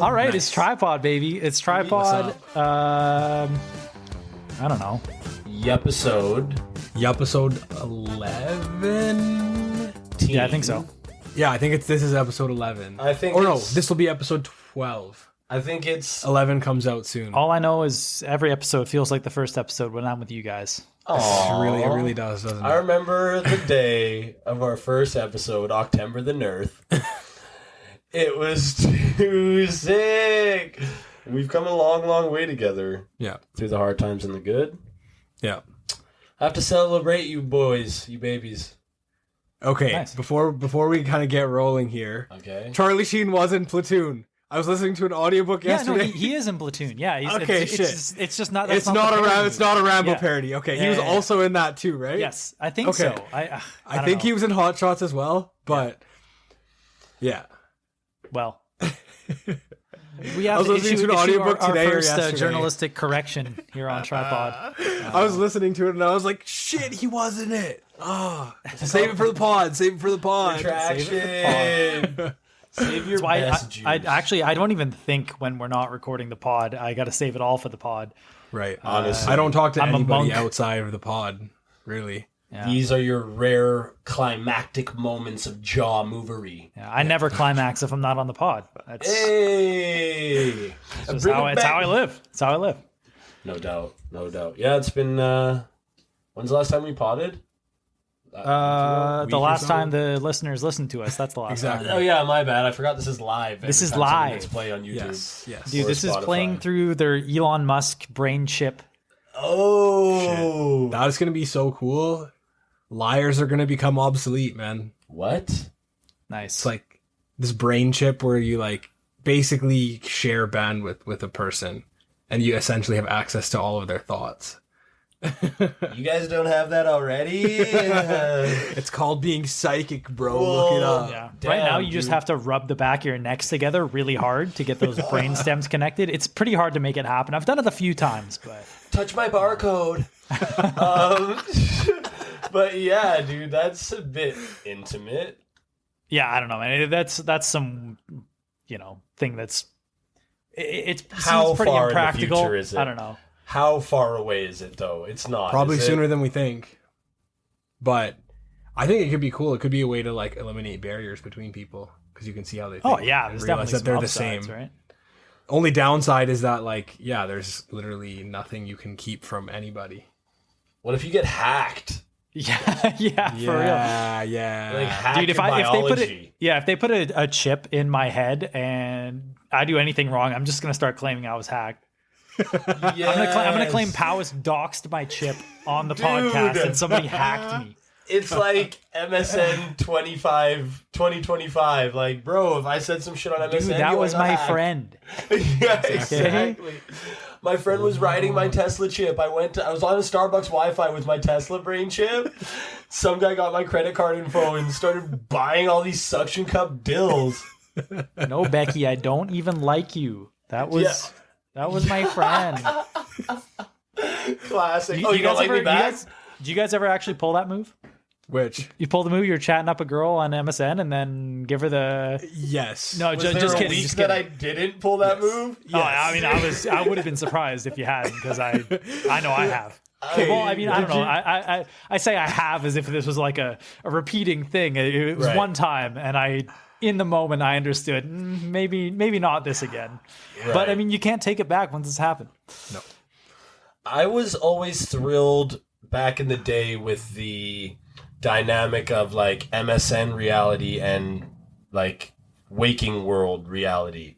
All right, it's TriPod, baby. It's TriPod. I don't know. Episode 11. Yeah, I think so. Yeah, I think this is episode 11. I think. Or no, this will be episode 12. I think it's 11 comes out soon. All I know is every episode feels like the first episode when I'm with you guys. It really does, doesn't it? I remember the day of our first episode, October the Nerth. It was too sick. We've come a long, long way together. Yeah. Through the hard times and the good. Yeah. I have to celebrate you boys, you babies. Okay, Nice. before we kind of get rolling here. Okay. Charlie Sheen was in Platoon. I was listening to an audiobook yesterday. Yeah, no, he is in Platoon. Yeah, he's, Okay, it's just not. It's not a Rambo Yeah. parody. Okay, he Yeah, was yeah, yeah. also in that too, right? Yes, I think Okay. so. I think know. he was in Hot Shots as well, but yeah. Well, we have I was to listening issue, to an issue audiobook our today or first yesterday. journalistic correction here on TriPod. I was listening to it and I was like, shit, he was in it. Oh, save it for the pod. Save it for the pod. Retraction. Save your That's why best juice. I don't even think when we're not recording the pod. I got to save it all for the pod. Right. Honestly. I don't talk to I'm a anybody monk. outside of the pod, really. Yeah. These are your rare climactic moments of jaw movery. Yeah, I never climax if I'm not on the pod. That's Hey! just Bring how, it it's back. how I live. It's how I live. No doubt. No doubt. Yeah, it's been... when's the last time we potted? The or last so? time the listeners listened to us, that's the last Exactly. time. Oh yeah, my bad. I forgot this is live. This every is time something live. hits play on YouTube. Yes. Dude, Or this is Spotify. playing through their Elon Musk brain chip. Oh! That is going to be so cool. Liars are going to become obsolete, man. What? Nice. It's like this brain chip where you like basically share bandwidth with a person and you essentially have access to all of their thoughts. You guys don't have that already? It's called being psychic, bro. Look it Whoa. up. Yeah. Damn, Right now, you just dude. have to rub the back of your necks together really hard to get those brain stems connected. It's pretty hard to make it happen. I've done it a few times, but Touch my barcode. But yeah, dude, that's a bit intimate. yeah, I don't know, man. That's some, thing that's it How seems pretty far in the impractical. future is it? I don't know. How far away is it, though? It's not. Probably is it? sooner than we think. But I think it could be cool. It could be a way to like eliminate barriers between people because you can see how they think. Oh yeah, and there's realize definitely that they're some the upsides, same. right? Only downside is that like, yeah, there's literally nothing you can keep from anybody. What if you get hacked? Yeah, for real. Yeah. Like hack Dude, if your they put biology. if they put a chip in my head and I do anything wrong, I'm just gonna start claiming I was hacked. I'm gonna claim Powys doxed my chip on the podcast and somebody hacked me. It's like MSN 2025. Like, bro, if I said some shit on MSN, Dude, that you was are my hacked. friend. Yeah, exactly. My friend was riding my Tesla chip. I was on a Starbucks Wi-Fi with my Tesla brain chip. Some guy got my credit card info and started buying all these suction cup dills. No, Becky, I don't even like you. That was my friend. Classic. You don't like me back? Do you guys ever actually pull that move? Which? You pull the move, you're chatting up a girl on MSN and then give her the... Yes. No, Was just there a kidding. week Just that kidding. I didn't pull that move? Oh, I mean, I would have been surprised if you had, because I know I have. Well, I mean, I don't know. I say I have as if this was like a repeating thing. It was Right. one time, and in the moment, I understood maybe not this again. Right. But I mean, you can't take it back once it's happened. No. I was always thrilled back in the day with the dynamic of like MSN reality and like waking world reality.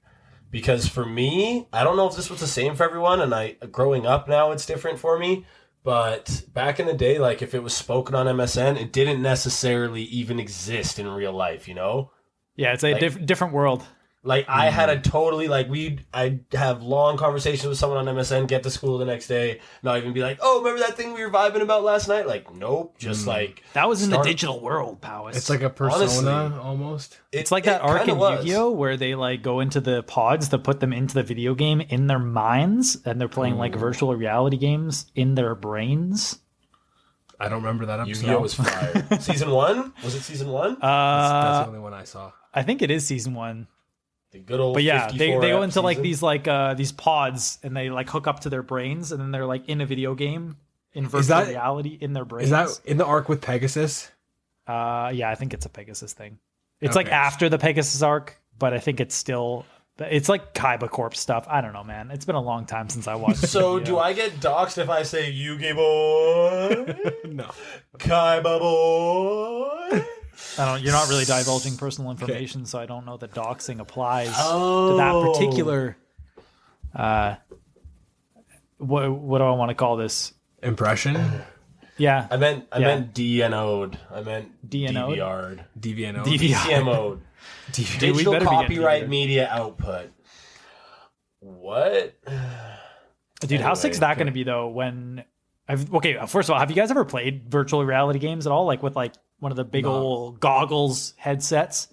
Because for me, I don't know if this was the same for everyone, and growing up now it's different for me. But back in the day, like if it was spoken on MSN, it didn't necessarily even exist in real life, you know? Yeah, it's a different world. Like I had a totally I'd have long conversations with someone on MSN, get to school the next day, not even be like, oh, remember that thing we were vibing about last night? Like, nope, just like That was in the digital world, Powys. It's like a persona Honestly. almost. It's like that arc kinda in was. Yu-Gi-Oh! Where they like go into the pods to put them into the video game in their minds, and they're playing like virtual reality games in their brains. I don't remember that episode. Yu-Gi-Oh was fire. Season 1? Was it season 1? That's the only one I saw. I think it is season 1. The good old But yeah, they 54 go into like season. these pods, and they like hook up to their brains, and then they're like in a video game in virtual reality in their brains. Is that in the arc with Pegasus? Yeah, I think it's a Pegasus thing. It's like after the Pegasus arc, but I think it's still. It's like Kaiba Corp stuff. I don't know, man. It's been a long time since I watched. So do I get doxxed if I say Yugi boy? No. Kaiba boy. You're not really divulging personal information, so I don't know that doxing applies to that particular. What do I want to call this? Impression? Yeah, I meant DNO'd. I meant DNO'd? DVR'd. DVNO? DCMO'd. Digital better be copyright getting media output. What? Dude, how sick's that going to be though? First of all, have you guys ever played virtual reality games at all? Like with like one of the big old goggles headsets?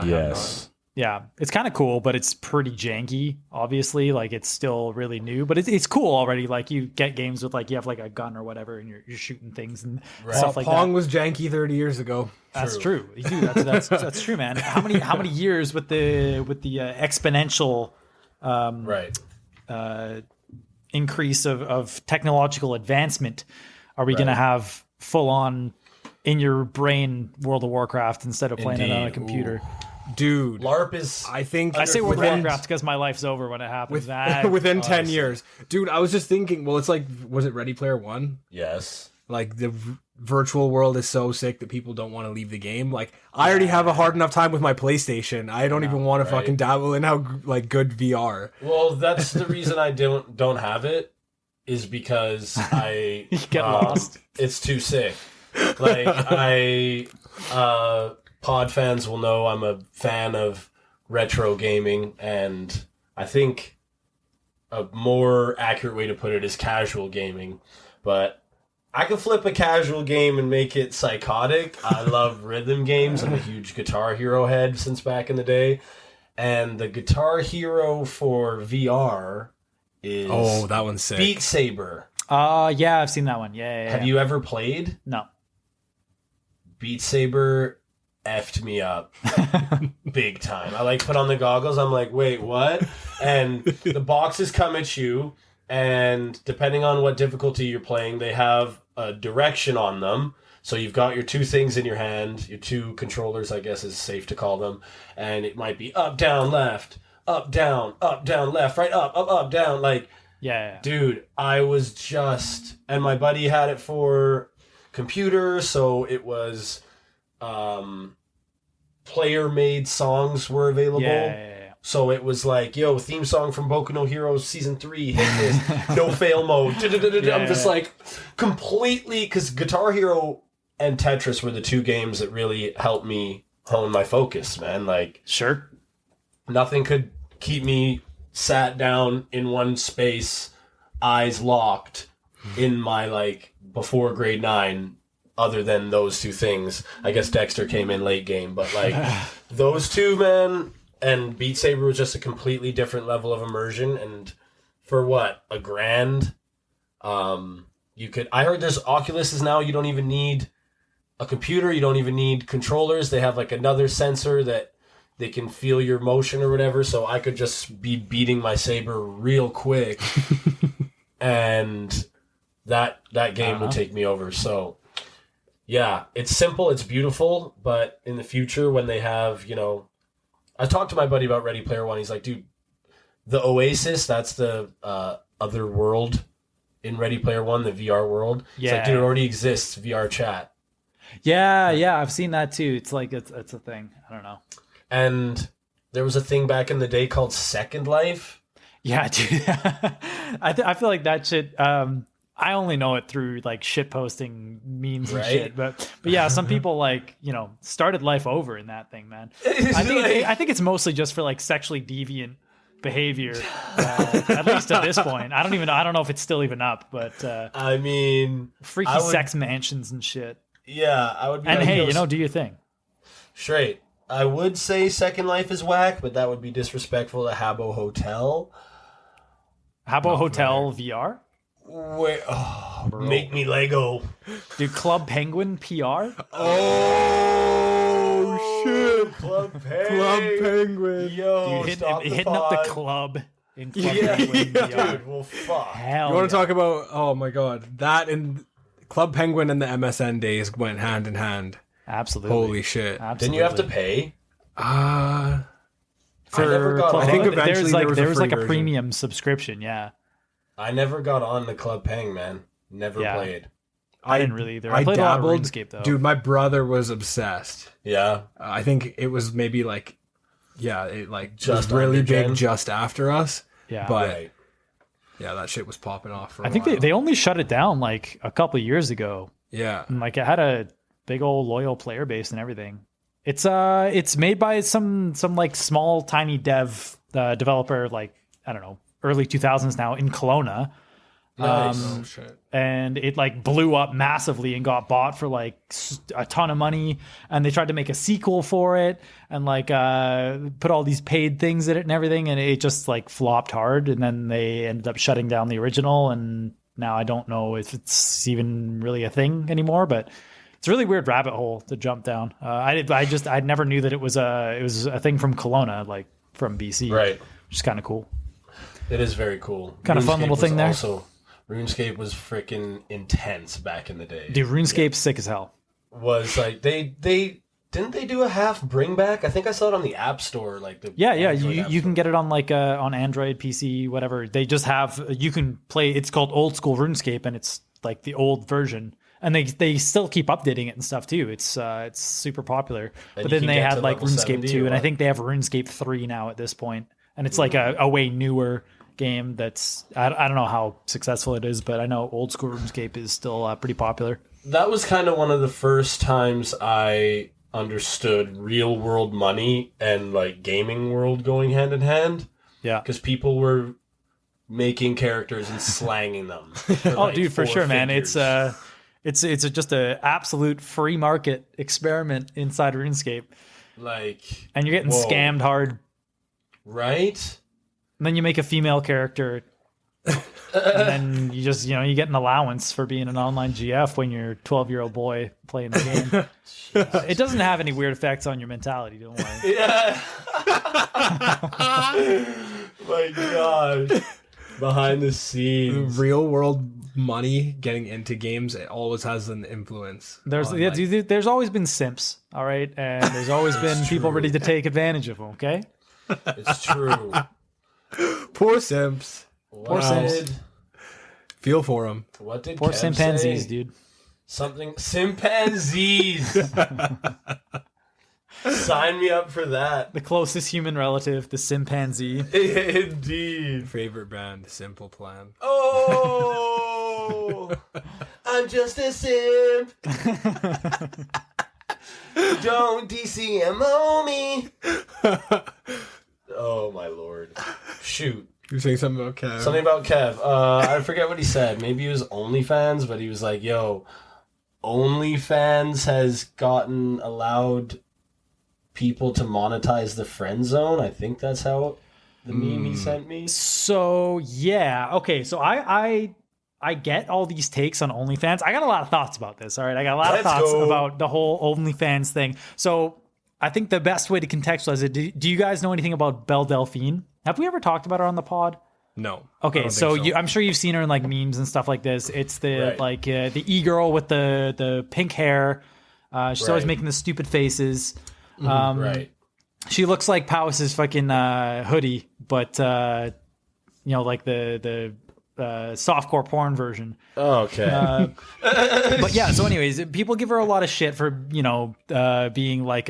Yes. Yeah, it's kind of cool, but it's pretty janky. Obviously, like it's still really new, but it's cool already. Like you get games with like you have like a gun or whatever, and you're shooting things and stuff like Pong that. was janky 30 years ago. That's true. Dude, that's true, man. How many years with the exponential increase of technological advancement are we going to have full on in your brain World of Warcraft instead of playing it on a computer? Ooh. Dude, LARP is. I think I say World of Warcraft because my life's over when it happens. Within 10 years. Dude, I was just thinking, well, it's like, was it Ready Player One? Yes. Like, the virtual world is so sick that people don't want to leave the game. Like, I already have a hard enough time with my PlayStation. I don't even want to fucking dabble in how, like, good VR. Well, that's the reason I don't have it, is because I... You get lost. It's too sick. Like, pod fans will know I'm a fan of retro gaming, and I think a more accurate way to put it is casual gaming. But I can flip a casual game and make it psychotic. I love rhythm games. I'm a huge Guitar Hero head since back in the day. And the Guitar Hero for VR is... Oh, that one's sick. Beat Saber. Yeah, I've seen that one. Yeah. Have you ever played? No. Beat Saber effed me up big time. I like put on the goggles. I'm like, wait, what? And the boxes come at you, and depending on what difficulty you're playing, they have a direction on them. So you've got your two things in your hand, your two controllers, I guess is safe to call them, and it might be up, down, left, up, down, left, right, up, down. Like, yeah. Dude, I was just, and my buddy had it for computer, so it was player-made songs were available. Yeah. So it was like, yo, theme song from Boku no Heroes Season 3, hit this, no fail mode. I'm just like, completely, because Guitar Hero and Tetris were the two games that really helped me hone my focus, man. Like, Sure. nothing could keep me sat down in one space, eyes locked, in my, like, before grade 9, other than those two things. I guess Dexter came in late game, but like those two, man, and Beat Saber was just a completely different level of immersion. And for what, $1,000? You could. I heard there's Oculuses now. You don't even need a computer. You don't even need controllers. They have like another sensor that they can feel your motion or whatever. So I could just be beating my saber real quick, and that game would take me over. So. Yeah, it's simple, it's beautiful, but in the future when they have, you know... I talked to my buddy about Ready Player One. He's like, dude, the Oasis, that's the other world in Ready Player One, the VR world. Yeah. It's like, dude, it already exists, VR chat. Yeah, I've seen that too. It's like, it's a thing. I don't know. And there was a thing back in the day called Second Life. Yeah, dude. I feel like that shit... I only know it through like shit posting memes and shit, but yeah, some people like, you know, started life over in that thing, man. I think it's mostly just for like sexually deviant behavior, at least at this point. I don't know if it's still even up, but I mean, freaky sex mansions and shit. Yeah, I would be. And like, hey, you know, do your thing. Straight. I would say Second Life is whack, but that would be disrespectful to Habbo Hotel. Habbo Hotel VR. Wait, make me Lego. Dude, Club Penguin PR? Oh, shit. Club Club Penguin. Yo, Dude, stop the hitting up the pod. club in Club Yeah, Penguin VR. dude. Well, fuck. Hell You want to yeah. talk about? Oh my god, that and Club Penguin and the MSN days went hand in hand. Absolutely. Holy shit! Absolutely. Didn't you have to pay? Uh I never got I on. think Club- eventually there was free like a version. premium subscription. Yeah, I never got on the Club Peng, man. Never Yeah. played. I didn't really either. I played a lot of RuneScape though. Dude, my brother was obsessed. Yeah. I think it was maybe like, yeah, it like Just was really under big Gen? just after us. yeah, but- Right. Yeah, that shit was popping off for a I think while. they only shut it down like a couple of years ago. Yeah. And, like it had a big old loyal player base and everything. It's made by some like small tiny developer, like I don't know, early 2000s now in Kelowna. Nice. Oh shit. And it like blew up massively and got bought for like a ton of money, and they tried to make a sequel for it and like put all these paid things in it and everything, and it just like flopped hard, and then they ended up shutting down the original, and now I don't know if it's even really a thing anymore, but it's a really weird rabbit hole to jump down. I never knew that it was a thing from Kelowna, like from BC, Right. which is kind of cool. It is very cool. Kind of fun RuneScape little thing was there. Also, RuneScape was freaking intense back in the day. Dude, RuneScape's sick as hell. Was like they didn't they do a half bring back? I think I saw it on the App Store. Like the Yeah, Android you App can Store. get it on like on Android, PC, whatever. They just have you can play. It's called Old School RuneScape, and it's like the old version. And they still keep updating it and stuff too. It's super popular. And but you then can they get had to like level RuneScape 70 2, or and I what? think they have RuneScape 3 now at this point. And it's like a way newer game that's I don't know how successful it is, but I know Old School RuneScape is still pretty popular. That was kind of one of the first times I understood real world money and like gaming world going hand in hand, Yeah. because people were making characters and slanging them. For Oh, like dude, for 4 sure, man. figures. It's just a absolute free market experiment inside RuneScape, like, and you're getting whoa. scammed hard. right? And then you make a female character, and then you just you get an allowance for being an online GF when you're a 12-year-old boy playing the game. It doesn't have any weird effects on your mentality. Don't worry. Yeah. My God. Behind the scenes. Real world money getting into games, it always has an influence. There's on, yeah, like- dude, there's always been simps, all right, and there's always been people ready to take advantage of them. Okay. It's true. Poor simps. What Sims. did, Feel for them. what did Poor Kev chimpanzees, say? dude. Something. Chimpanzees. Sign me up for that. The closest human relative, the chimpanzee. Indeed. Favorite band, Simple Plan. Oh, I'm just a simp. Don't DCMO me. Oh my lord. Shoot. You were saying something about Kev. Something about Kev. I forget what he said. Maybe it was OnlyFans, but he was like, yo, OnlyFans has gotten allowed people to monetize the friend zone. I think that's how the meme he sent me. So yeah, okay. So I get all these takes on OnlyFans. I got a lot of thoughts about this. All right, I got a lot of Let's thoughts go. about the whole OnlyFans thing. So I think the best way to contextualize it. Do you guys know anything about Belle Delphine? Have we ever talked about her on the pod? No. I Okay, don't so, think so. I'm sure you've seen her in like memes and stuff like this. It's the Right. the e-girl with the pink hair. She's always Right. making the stupid faces. Right. She looks like Powys' fucking hoodie, but like the softcore porn version. Okay. But yeah, so anyways, people give her a lot of shit for being like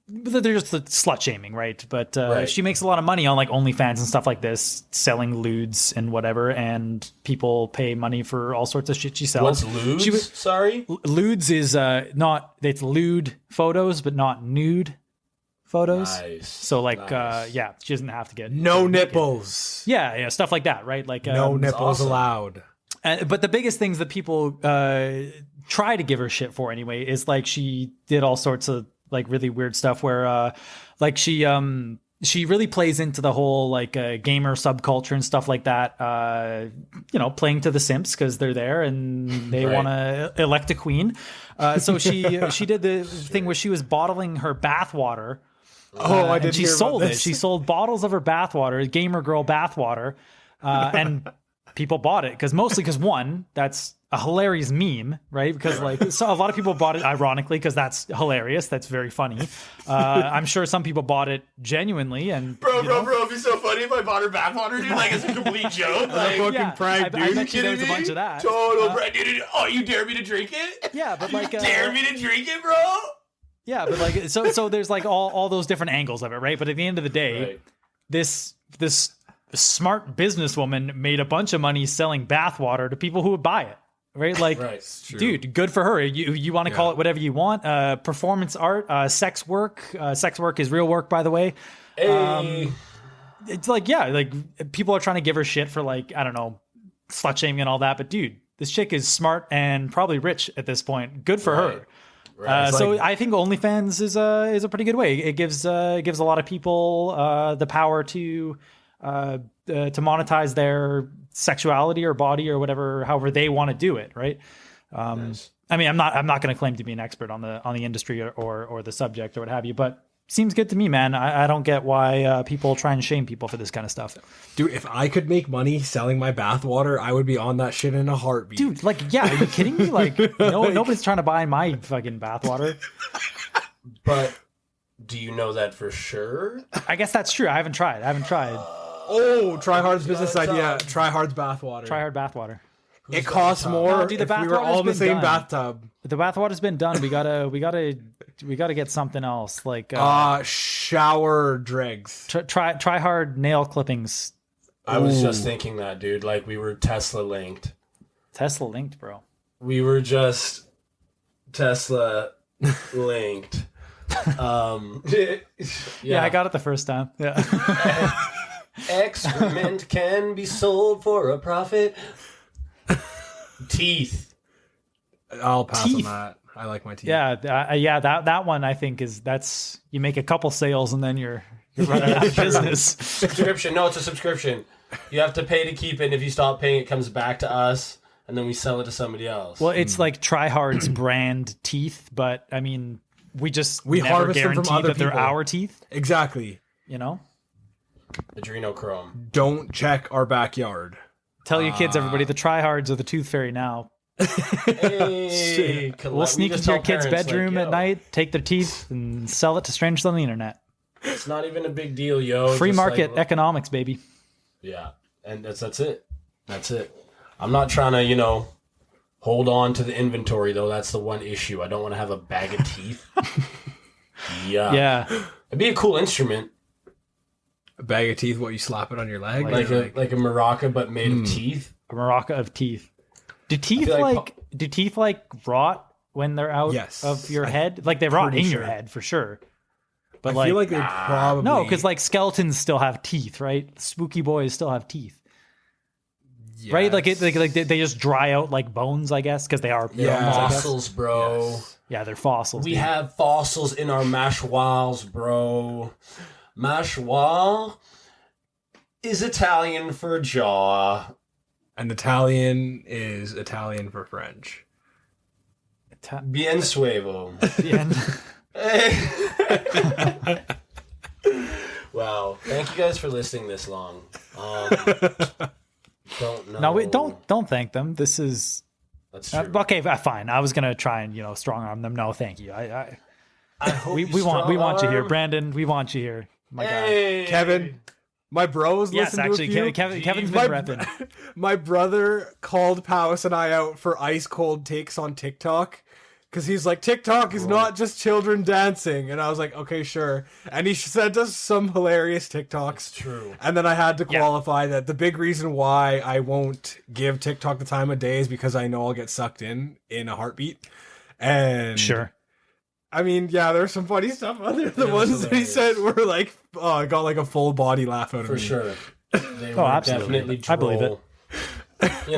they're just slut shaming, right? But Right. she makes a lot of money on like OnlyFans and stuff like this, selling lewds and whatever, and people pay money for all sorts of shit she sells. What's lewds? She was- Sorry? Lewds is it's lewd photos, but not nude photos. Nice. So like, Nice. yeah, she doesn't have to get No nipples. Yeah, stuff like that, right? Like No nipples awesome. allowed. but the biggest things that people try to give her shit for anyway is like she did all sorts of like really weird stuff where like she she really plays into the whole like gamer subculture and stuff like that. Playing to the simps because they're there and they want to elect a queen. So she did the thing where she was bottling her bathwater. I did. She sold it. She sold bottles of her bathwater, gamer girl bathwater, and people bought it because one, that's a hilarious meme, right? Because so a lot of people bought it ironically because that's hilarious. That's very funny. I'm sure some people bought it genuinely. And bro, it'd be so funny if I bought her bathwater, dude. Like, it's a complete joke. Like, fucking prank, dude. I bet you there was a bunch of that. Total prank, dude. Oh, you dare me to drink it? Yeah, but you dare me to drink it, bro? Yeah, but like, so there's like all those different angles of it, right? But at the end of the day, this smart businesswoman made a bunch of money selling bathwater to people who would buy it. Right, like, dude, good for her. You want to call it whatever you want. Performance art, sex work. Sex work is real work, by the way. Hey. It's like, people are trying to give her shit for like, I don't know, slut shaming and all that. But dude, this chick is smart and probably rich at this point. Good for her. Right. So I think OnlyFans is a pretty good way. It gives a lot of people the power to monetize their sexuality or body or whatever, however they want to do it, right? Nice. I mean, I'm not going to claim to be an expert on the industry or the subject or what have you, but seems good to me, man. I don't get why people try and shame people for this kind of stuff. Dude, if I could make money selling my bathwater, I would be on that shit in a heartbeat. Dude, like, yeah, are you kidding me? Like, nobody's trying to buy my fucking bathwater. But do you know that for sure? I guess that's true. I haven't tried. TriHards business idea. TriHards bathwater. TriHard bathwater. It costs more dude, if we were all in the same bathtub. The bathwater's been done. We gotta get something else like shower dregs. Try hard nail clippings. I was just thinking that, dude. Like, we were Tesla linked. Tesla linked, bro. We were just Tesla linked. Yeah, I got it the first time. Yeah. Excrement can be sold for a profit. Teeth. I'll pass on that. I like my teeth. Yeah, that one I think that's you make a couple sales and then you're running out of business. Subscription. No, it's a subscription. You have to pay to keep it, and if you stop paying, it comes back to us, and then we sell it to somebody else. Well, it's like TriHards brand teeth, but I mean, we never harvest them guarantee from other that they're people. our teeth. Exactly. You know? Adrenochrome. Don't check our backyard. Tell your kids, everybody, the TriHards are the tooth fairy now. Hey, we'll sneak into your kid's bedroom at night, take their teeth, and sell it to strangers on the internet. It's not even a big deal, yo. Free Just market economics, baby. Yeah, and that's it. That's it. I'm not trying to, hold on to the inventory, though. That's the one issue. I don't want to have a bag of teeth. Yeah. It'd be a cool instrument. A bag of teeth, what, you slap it on your leg? Like a maraca, but made of teeth. A maraca of teeth. Do teeth rot when they're out of your head? Like, they rot in your head for sure. But I feel like they probably... No, because like skeletons still have teeth, right? Spooky boys still have teeth. Yes. Right? Like they just dry out like bones, I guess, because they are bones, fossils, bro. Yes. Yeah, they're fossils. We have fossils in our mâchoires, bro. Mâchoire is Italian for jaw. And Italian is Italian for French. Bien suevo. Bien. Wow. Thank you guys for listening this long. Don't know. No, don't thank them. This is... That's true. Okay, fine. I was gonna try and strong arm them. No, thank you. I hope we want you here, Brandon. We want you here. My hey. God, Kevin. My bros yes, listen actually, to a few. Kevin's been repping. My brother called Powys and I out for ice cold takes on TikTok because he's like, TikTok is not just children dancing, and I was like, okay, sure. And he sent us some hilarious TikToks. It's true. And then I had to qualify that the big reason why I won't give TikTok the time of day is because I know I'll get sucked in a heartbeat. And sure. I mean, yeah, there's some funny stuff. Other the ones that he said were like, I got like a full body laugh out of me. For sure. They were absolutely. Definitely droll. I believe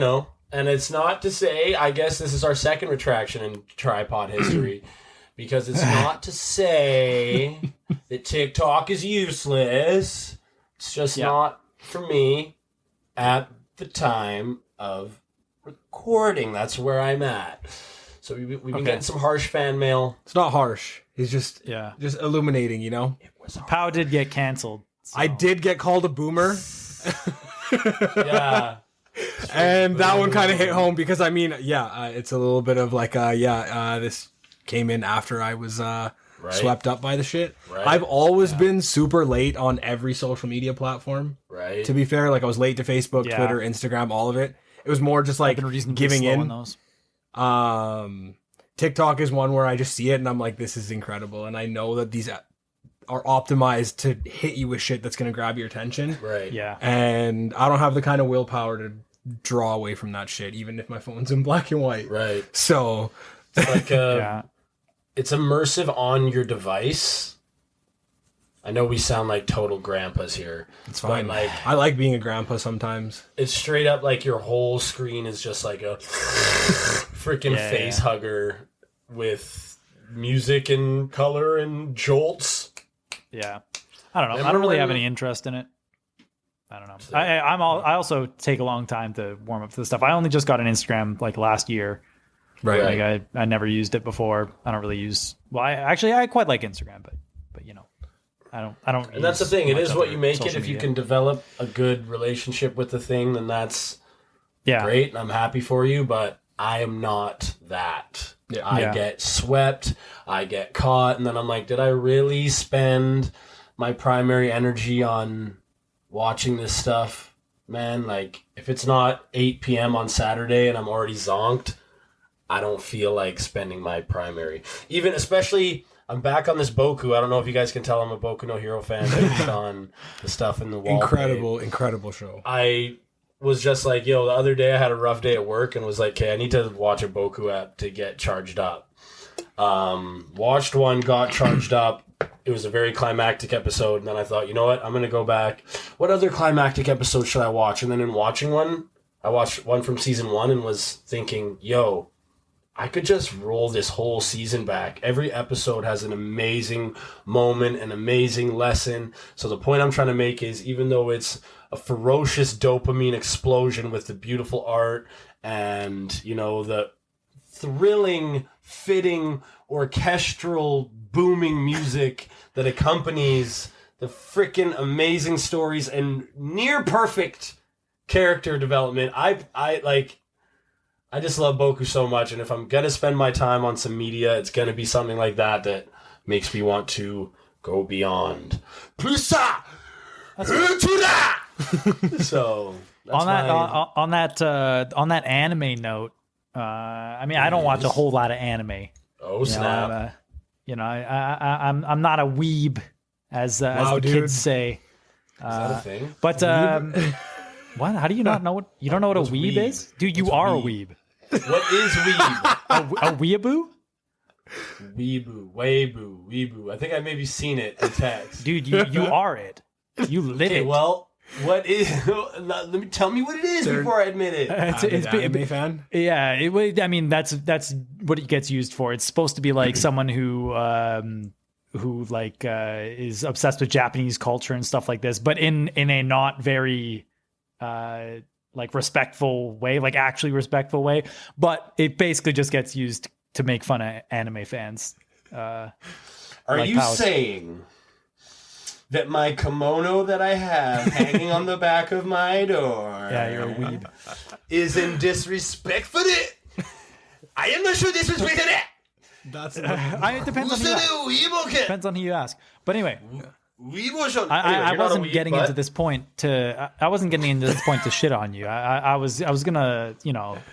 it. And it's not to say, I guess this is our second retraction in tripod history, because it's not to say that TikTok is useless. It's just not for me at the time of recording. That's where I'm at. So we've been getting some harsh fan mail. It's not harsh. He's just illuminating, you know? It was Pow did get canceled. So. I did get called a boomer. Yeah. And that one kind of hit home because, I mean, it's a little bit of like, this came in after I was swept up by the shit. Right. I've always been super late on every social media platform. Right. To be fair, like I was late to Facebook, Twitter, Instagram, all of it. It was more just like giving in. Those. TikTok is one where I just see it and I'm like, this is incredible. And I know that these are optimized to hit you with shit that's going to grab your attention. Right. Yeah. And I don't have the kind of willpower to draw away from that shit, even if my phone's in black and white. Right. So it's like it's immersive on your device. I know we sound like total grandpas here. It's fine. Like, I like being a grandpa sometimes. It's straight up like your whole screen is just like a freaking face hugger with music and color and jolts. Yeah. I don't know. I don't really have any interest in it. I don't know. I also take a long time to warm up to this stuff. I only just got an Instagram like last year. Right. Like I never used it before. I don't really use. Well, I quite like Instagram, but you know, I don't. And that's the thing. It is what you make it. If you can develop a good relationship with the thing, then that's great. And I'm happy for you. But I am not that. Yeah. I get swept. I get caught, and then I'm like, did I really spend my primary energy on watching this stuff, man? Like, if it's not 8 p.m. on Saturday and I'm already zonked, I don't feel like spending my primary. Even, especially, I'm back on this Boku. I don't know if you guys can tell I'm a Boku no Hero fan based on the stuff in the wall. Incredible show. I was just like, the other day I had a rough day at work and was like, okay, I need to watch a Boku app to get charged up. Watched one, got charged up. It was a very climactic episode, and then I thought, you know what, I'm going to go back. What other climactic episode should I watch? And then in watching one, I watched one from season 1 and was thinking, I could just roll this whole season back. Every episode has an amazing moment, an amazing lesson. So the point I'm trying to make is, even though it's a ferocious dopamine explosion with the beautiful art and, the thrilling, fitting, orchestral, booming music that accompanies the freaking amazing stories and near perfect character development, I just love Boku so much, and if I'm going to spend my time on some media, it's going to be something like that makes me want to go beyond. Plusa! So, on that anime note, I mean, I don't watch a whole lot of anime. Oh, snap. I'm not a weeb, as the kids say. Is that a thing? But what? How do you not know what? You don't know what a weeb is, dude? You are a weeb. What is weeb? a weeaboo? Weeboo. I think I maybe seen it in text. Dude, you are it. You live it. Well, what is? Tell me what it is before I admit it. It's an anime fan. Yeah, I mean that's what it gets used for. It's supposed to be like someone who is obsessed with Japanese culture and stuff like this, but in a not very respectful way, like actually respectful way. But it basically just gets used to make fun of anime fans. Are you saying that my kimono that I have hanging on the back of my door, you're a weeb, is in disrespect for it? I am not sure disrespect it. It depends on who you ask. Depends on who you ask. But anyway. I wasn't getting into this point to shit on you. I was gonna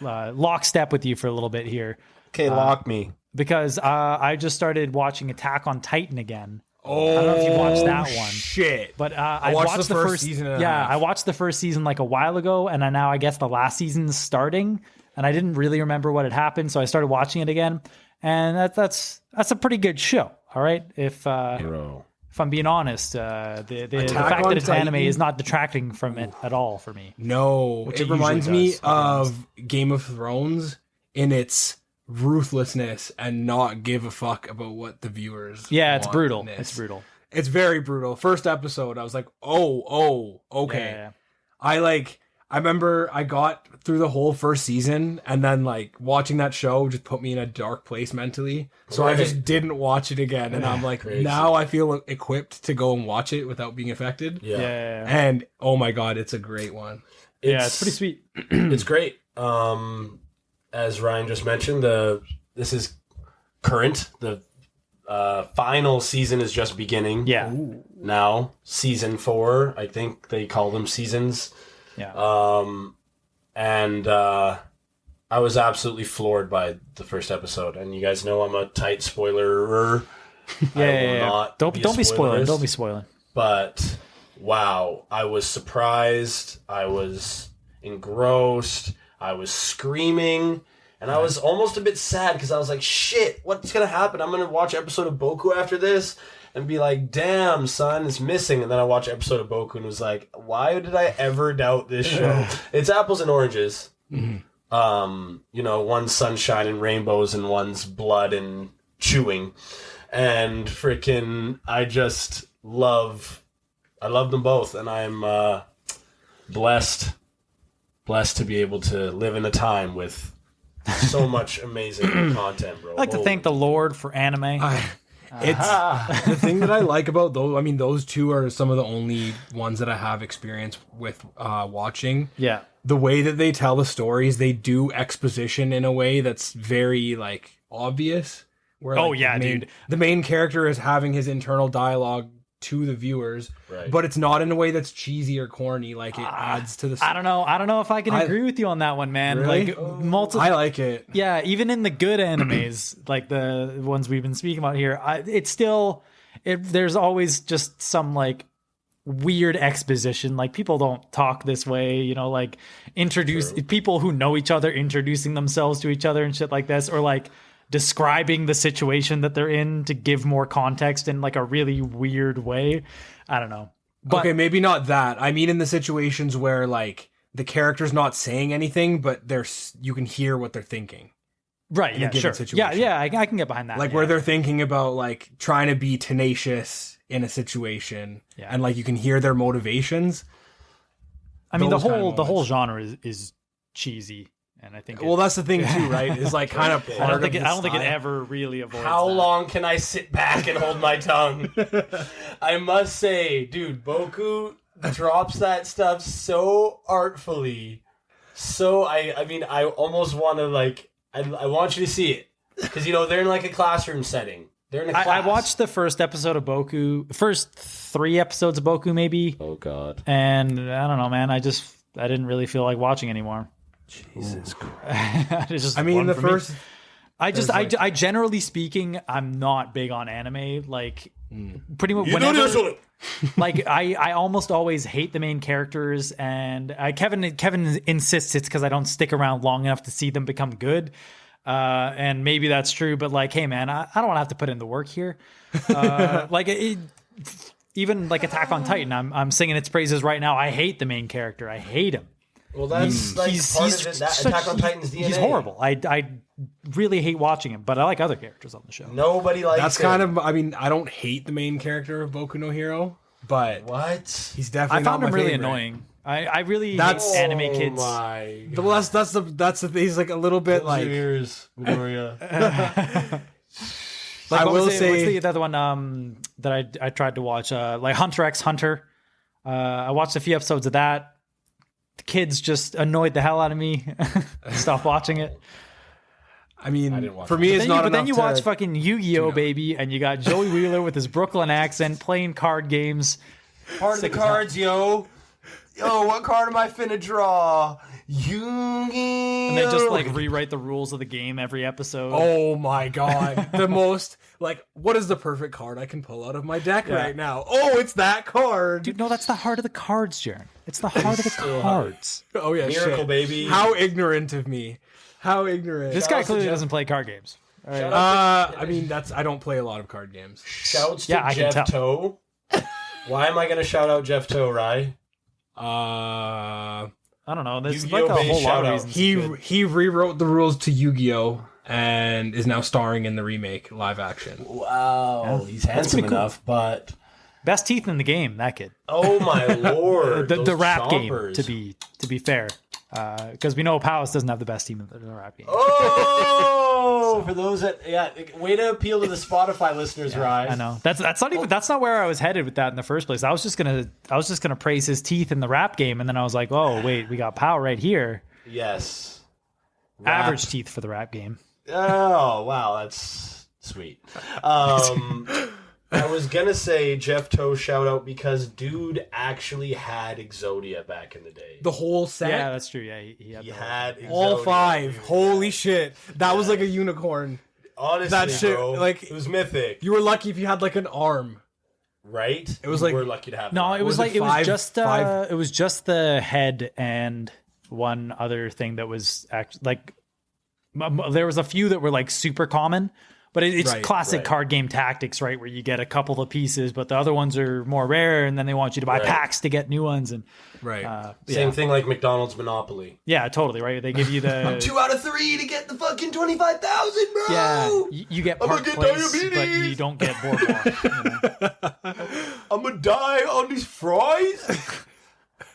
lockstep with you for a little bit here. Okay, lock me, because I just started watching Attack on Titan again. Oh, I don't know if you watched that one. Shit! But I watched the first season. I watched the first season like a while ago, and now I guess the last season's starting, and I didn't really remember what had happened, so I started watching it again, and that's a pretty good show. All right, if I'm being honest, the fact that it's anime is not detracting from it at all for me. No, it reminds me of Game of Thrones in its ruthlessness and not give a fuck about what the viewers Yeah, it's want brutal. in this. It's brutal. It's very brutal. First episode, I was like, oh, okay. Yeah. I remember I got through the whole first season, and then like watching that show just put me in a dark place mentally. So I just didn't watch it again, and I'm like, now I feel equipped to go and watch it without being affected. Yeah. And oh my god, it's a great one. It's pretty sweet. It's great. As Ryan just mentioned, this is current. The final season is just beginning. Yeah. Now, season 4, I think they call them seasons. Yeah. And I was absolutely floored by the first episode. And you guys know I'm a tight spoiler. Don't be spoiling. Don't be spoiling. But wow, I was surprised. I was engrossed. I was screaming. And I was almost a bit sad because I was like, shit, what's going to happen? I'm going to watch episode of Boku after this and be like, damn, son, it's missing. And then I watch episode of Boku and was like, why did I ever doubt this show? It's apples and oranges. Mm-hmm. You know, one's sunshine and rainbows and one's blood and chewing. And freaking, I love them both. And I'm blessed to be able to live in a time with so much amazing content, bro. I'd like to thank the Lord for anime. It's the thing that I like about those. I mean, those two are some of the only ones that I have experience with watching. Yeah. The way that they tell the stories, they do exposition in a way that's very like obvious. Where, dude. The main character is having his internal dialogue to the viewers, right, but it's not in a way that's cheesy or corny. Like it adds to the. I don't know if I can agree with you on that one, man. Really? Like multiple. I like it. Yeah, even in the good animes, like the ones we've been speaking about here, it's still there's always just some like weird exposition. Like people don't talk this way, you know, like introduce people who know each other introducing themselves to each other and shit like this, or like describing the situation that they're in to give more context in like a really weird way. I don't know. But, okay, maybe not that. I mean in the situations where like the character's not saying anything, but you can hear what they're thinking. Right, yeah, sure. Situation. Yeah, I can get behind that. Like where they're thinking about like trying to be tenacious in a situation, and like you can hear their motivations. I mean, the whole genre is cheesy. And I think that's the thing too, right? Is like kind of I don't think it ever really avoids How that. long can I sit back and hold my tongue? I must say, dude, Boku drops that stuff so artfully. So I mean, I almost want to like, I want you to see it because you know they're in like a classroom setting. They're in a class. I watched the first episode of Boku, first 3 episodes of Boku maybe. Oh God! And I don't know, man. I didn't really feel like watching anymore. Jesus Christ! I mean, the first. I generally speaking, I'm not big on anime. Like, pretty much whenever. Like, I almost always hate the main characters, and Kevin insists it's because I don't stick around long enough to see them become good. And maybe that's true, but like, hey, man, I don't want to have to put in the work here. Like, even like Attack on Titan, I'm singing its praises right now. I hate the main character. I hate him. Well, that's part of it. Attack on Titan's DNA. He's horrible. I really hate watching him, but I like other characters on the show. Nobody likes That's him. kind of. I mean, I don't hate the main character of Boku no Hero, but what? He's definitely. I found not him my really favorite. annoying. I really hate anime kids. My Well, that's the. He's like a little bit like. Ears, Gloria. Like, I will what's say the other one that I tried to watch, like Hunter x Hunter. I watched a few episodes of that. The kids just annoyed the hell out of me. Stopped watching it. I mean, watch for me, it's not. But then you enough watch to- fucking Yu-Gi-Oh, baby, and you got Joey Wheeler with his Brooklyn accent playing card games. Part of the cards, yo. Yo, what card am I finna draw? Yu-Gi-Oh! And they just like rewrite the rules of the game every episode. Oh my god, the most like, what is the perfect card I can pull out of my deck right now? Oh, it's that card. Dude, no, that's the heart of the cards, Jaaron. It's the heart of the cards. Oh yeah, Miracle, shit. baby. How ignorant of me. How ignorant. This guy clearly doesn't play card games. All right. I mean, I don't play a lot of card games. Shouts to Yeah, I can Jeff Toe. Why am I gonna shout out Jeff Toe, Rye? I don't know. There's Yu-Gi-Oh! like a based whole lot of shout-out. reasons. you could. He rewrote the rules to Yu-Gi-Oh, and is now starring in the remake live action. Wow, he's handsome enough, but Best teeth in the game, that kid. oh my lord, The rap chompers. game, to be fair, because we know Powys doesn't have the best team in the rap game. Oh, for those that way to appeal to the Spotify listeners, Ryan. I know that's not where I was headed with that in the first place. I was just gonna praise his teeth in the rap game, and then I was like, oh wait, we got Pow right here. Yes, Average teeth for the rap game. Oh wow, that's sweet. I was gonna say Jeff Toe shout out because dude actually had Exodia back in the day. The whole set? Yeah, that's true. Yeah, he had Exodia, all 5. dude. Holy shit. That was like a unicorn. Honestly, That shit, bro, like, it was mythic, You were lucky if you had like an arm. right? It was You like- we're lucky to have. No, that. it was Was like it it was five- just five? it was just the head and one other thing that was actually like there was a few that were like super common, but it's Right, classic right. card game tactics, right? Where you get a couple of pieces, but the other ones are more rare, and then they want you to buy Right. packs to get new ones, and Right. Same thing like McDonald's Monopoly. yeah, totally right. They give you the 2 out of 3 to get the fucking 25,000, bro. yeah, you get I'm gonna Park get Place, but diabetes. you don't get Boardwalk. You know? I'm gonna die on these fries.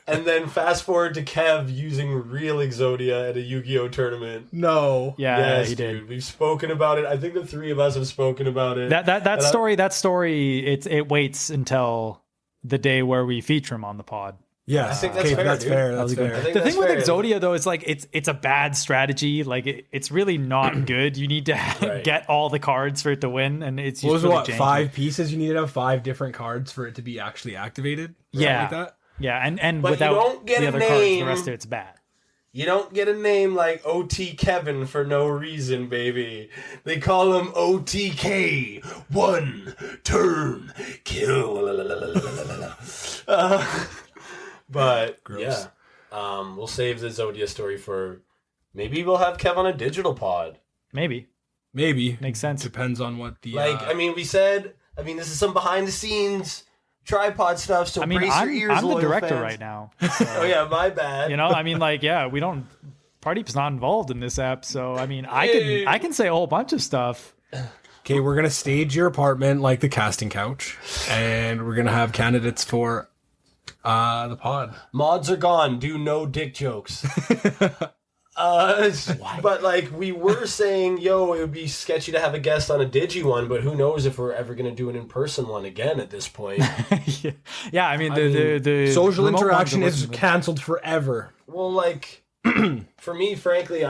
And then fast forward to Kev using real Exodia at a Yu-Gi-Oh tournament. No. Yeah, Yes, he did. dude. We've spoken about it. I think the 3 of us have spoken about it. That story it waits until the day where we feature him on the pod. Yeah. I think that's okay, fair, That's dude. fair. That That's was good. fair. think The that's thing with fair. Exodia though, it's like it's a bad strategy. Like it's really not good. You need to Right. get all the cards for it to win, and it's What was really what? janky. 5 pieces? You needed to have 5 different cards for it to be actually activated? Or something Yeah. Like that? Yeah, and But you without don't get the a other cards, the name. rest of it's bad. You don't get a name like OT Kevin for no reason, baby. They call him OTK. 1 turn kill. But Gross. yeah, we'll save the Zodia story for maybe we'll have Kev on a digital pod. Maybe Maybe. makes sense. Depends on what the... Like, I mean, this is some behind the scenes tripod stuff. So I mean, brace your ears, I'm the loyal director fans. right now. Oh yeah, my bad. You know, I mean, like, yeah, we don't. Pardeep's not involved in this app, so I mean, I can say a whole bunch of stuff. Okay, we're going to stage your apartment like the casting couch, and we're going to have candidates for the pod. Mods are gone. Do no dick jokes. But like we were saying, yo, it would be sketchy to have a guest on a digi one, but who knows if we're ever going to do an in-person one again at this point. Yeah, I mean, the Social remote ones interaction are is looking- canceled forever. Well, like for me, frankly,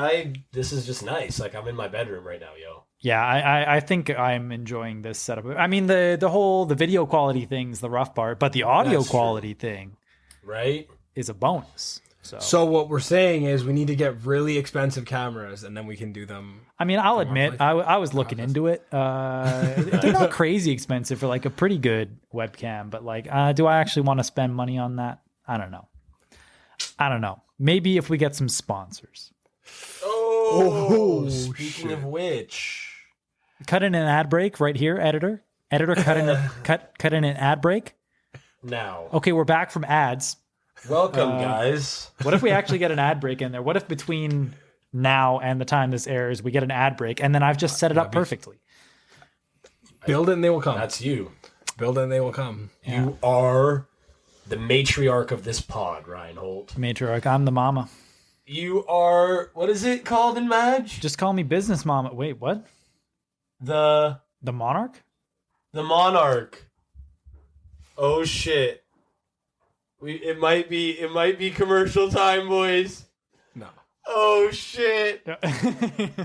this is just nice. Like I'm in my bedroom right now, yo. Yeah, I think I'm enjoying this setup. I mean, the video quality thing's the rough part, but the audio That's true. quality thing Right? is a bonus. So what we're saying is we need to get really expensive cameras, and then we can do them. I mean, I'll admit, I was looking into it. They're not crazy expensive for like a pretty good webcam, but like, do I actually want to spend money on that? I don't know. Maybe if we get some sponsors. Oh, speaking of which, Cut in an ad break right here, editor. Editor, cut in an ad break. now, Okay, we're back from ads. welcome, guys. What if we actually get an ad break in there? What if between now and the time this airs, we get an ad break, and then I've just set it up perfectly? Build it and they will come. That's you. Build it and they will come. You are the matriarch of this pod, Reinhold. Matriarch, I'm the mama. You are, what is it called in Madge? Just call me business mama. Wait, what? The Monarch? monarch. Oh shit. It might be commercial time, boys. No. Oh shit.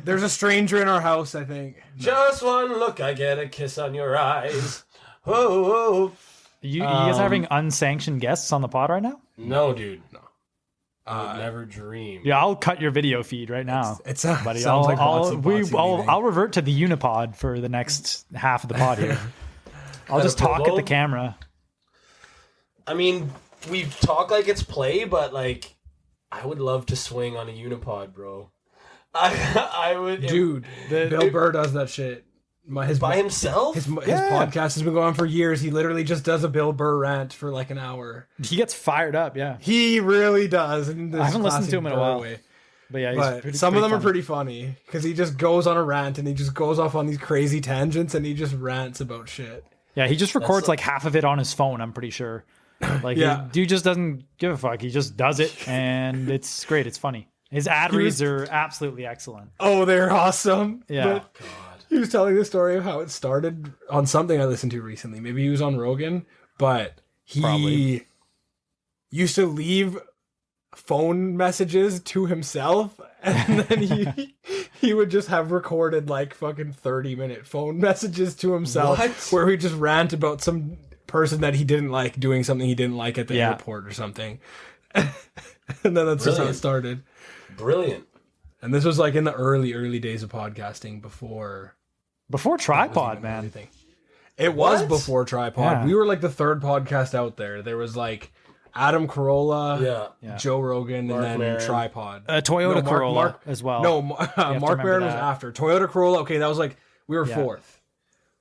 There's a stranger in our house, I think. Just one look, I get a kiss on your eyes. Oh, You guys having unsanctioned guests on the pod right now? no, dude. No. I would never dream. Yeah, I'll cut your video feed right now. It Buddy, sounds like I'll revert to the unipod for the next half of the pod here. I'll just talk at the camera. I mean, we talk like it's play, but like, I would love to swing on a unipod, bro. I would, Dude, Bill Burr does that shit. His by himself. His podcast has been going on for years. He literally just does a Bill Burr rant for like an hour. He gets fired up, yeah. He really does. In this I haven't listened to classic him in a Burr while. way. But yeah, But some of them are pretty funny because he just goes on a rant and he just goes off on these crazy tangents and he just rants about shit. Yeah, he just records like half of it on his phone, I'm pretty sure. Like, dude just doesn't give a fuck. He just does it, and it's great. It's funny. His ad reads are absolutely excellent. Oh, they're awesome. Yeah. But he was telling the story of how it started on something I listened to recently. Maybe he was on Rogan, but he used to leave phone messages to himself, and then he would just have recorded like fucking 30-minute phone messages to himself where he just rant about some person that he didn't like doing something he didn't like at the airport or something. And then that's just how it started. Brilliant. And this was like in the early days of podcasting before TriPod, man. It was before TriPod. Yeah. We were like the third podcast out there. There was like Adam Carolla, Joe Rogan, Mark and then Maron. TriPod. Toyota Corolla as well. No, Mark Maron was after. Toyota Corolla, okay, that was like, we were fourth.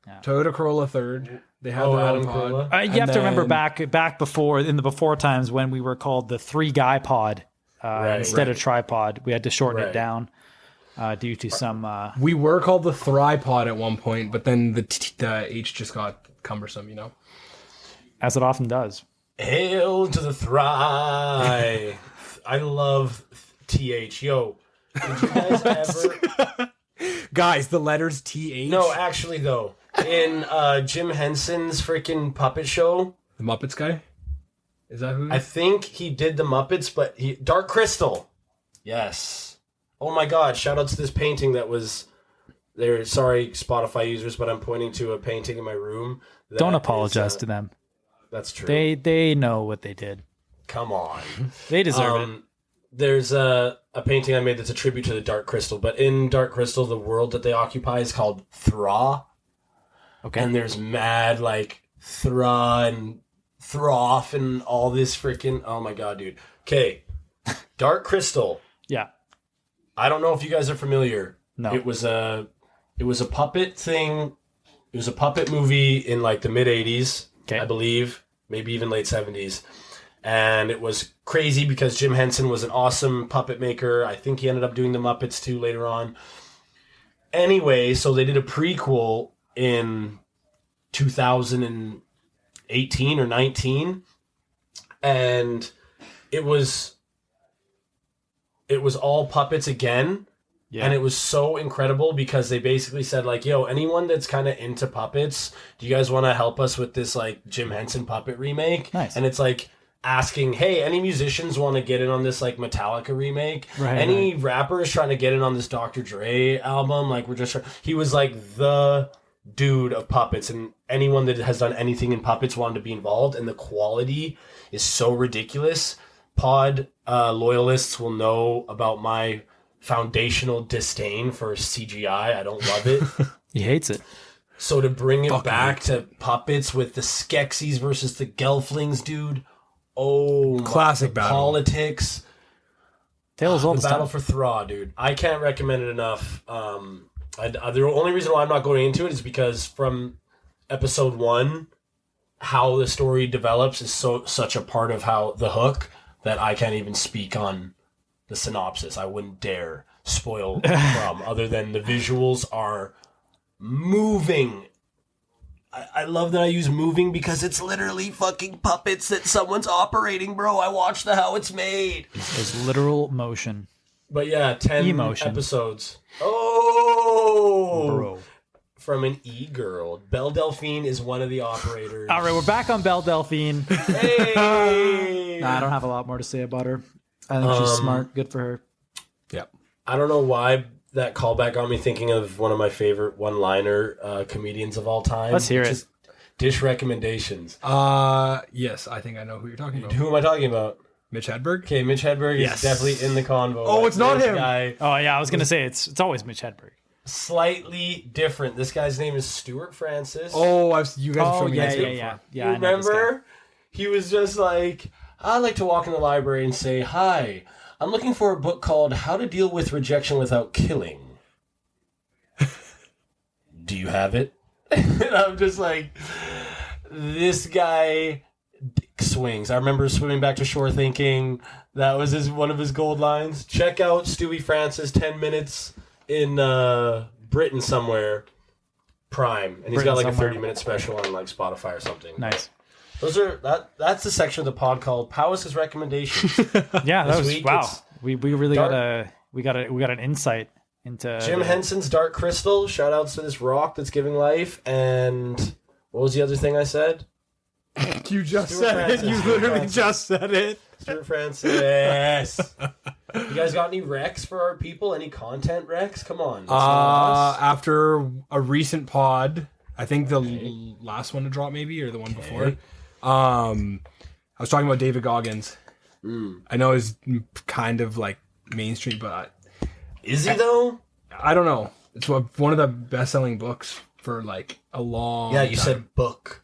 Yeah. Toyota Corolla third. They had the Adam pod. Carolla. You have to remember back before, in the before times when we were called the 3-guy pod instead of TriPod. We had to shorten it down due to some... We were called the TriPod at one point, but then the H just got cumbersome, you know? As it often does. Hail to the Thry. I love TH. Yo, did you guys ever... Guys, the letters TH. No, actually, though. In Jim Henson's freaking puppet show... The Muppets guy? Is that who? I think he did the Muppets, but Dark Crystal. Yes. Oh my god, shout out to this painting that was there. Sorry, Spotify users, but I'm pointing to a painting in my room. Don't apologize to them. That's true. They know what they did. Come on. They deserve it. There's a painting I made that's a tribute to the Dark Crystal, but in Dark Crystal, the world that they occupy is called Thra. Okay. And there's mad, like, Thra and Throff and all this freaking... Oh my god, dude. Okay. Dark Crystal. Yeah. I don't know if you guys are familiar. No. It was a puppet thing. It was a puppet movie in, like, the mid-'80s, I believe. Maybe even late 70s. And it was crazy because Jim Henson was an awesome puppet maker. I think he ended up doing the Muppets too later on. Anyway, so they did a prequel in 2018 or 19. And it was all puppets again. Yeah. And it was so incredible because they basically said, like, yo, anyone that's kind of into puppets, do you guys want to help us with this, like, Jim Henson puppet remake? Nice. And it's like asking, hey, any musicians want to get in on this, like, Metallica remake? Any rappers trying to get in on this Dr. Dre album? Like, we're just... He was, like, the dude of puppets, and anyone that has done anything in puppets wanted to be involved, and the quality is so ridiculous. Pod loyalists will know about my foundational disdain for CGI. I don't love it. He hates it. So to bring it back to puppets with the Skeksis versus the Gelflings, dude. Oh, classic battle. Politics. Tales all the battle for Thra, dude. I can't recommend it enough. The only reason why I'm not going into it is because from episode 1, how the story develops is such a part of how the hook that I can't even speak on the synopsis. I wouldn't dare spoil from, other than the visuals are moving. I love that I use moving because it's literally fucking puppets that someone's operating, bro. I watched how it's made. It's literal motion. But yeah, 10 emotion. Episodes. Oh! Bro. From an e-girl. Belle Delphine is one of the operators. All right, we're back on Belle Delphine. Hey! I don't have a lot more to say about her. I think she's smart. Good for her. Yep. I don't know why that callback got me thinking of one of my favorite one-liner comedians of all time. Let's hear it. Dish recommendations. Yes, I think I know who you're talking about. Who am I talking about? Mitch Hedberg? Okay, Mitch Hedberg is definitely in the convo. Oh, it's not him. Guy Oh, yeah, I was going to say it's always Mitch Hedberg. Slightly different. This guy's name is Stuart Francis. Oh, you guys have shown me yeah, his yeah, name yeah. before. Yeah, You remember? He was just like, I like to walk in the library and say, hi, I'm looking for a book called How to Deal with Rejection Without Killing. Do you have it? And I'm just like, this guy swings. I remember swimming back to shore thinking that was one of his gold lines. Check out Stewie Francis 10 minutes in Britain somewhere. Prime. And he's got like a 30-minute special on like Spotify or something. Nice. Those are that's the section of the pod called Powys' recommendations. Yeah, that was week, wow. We really dark. got an insight into Jim Henson's Dark Crystal. Shout outs to this rock that's giving life. And what was the other thing I said? You just Stuart said Francis. it. You literally just said it. Stuart Francis. You guys got any recs for our people? Any content recs? Come on. After a recent pod, I think the last one to drop maybe, or the one before. I was talking about David Goggins. I know he's kind of like mainstream, but is he though? I don't know. It's one of the best-selling books for like a long. Yeah, you time. said book.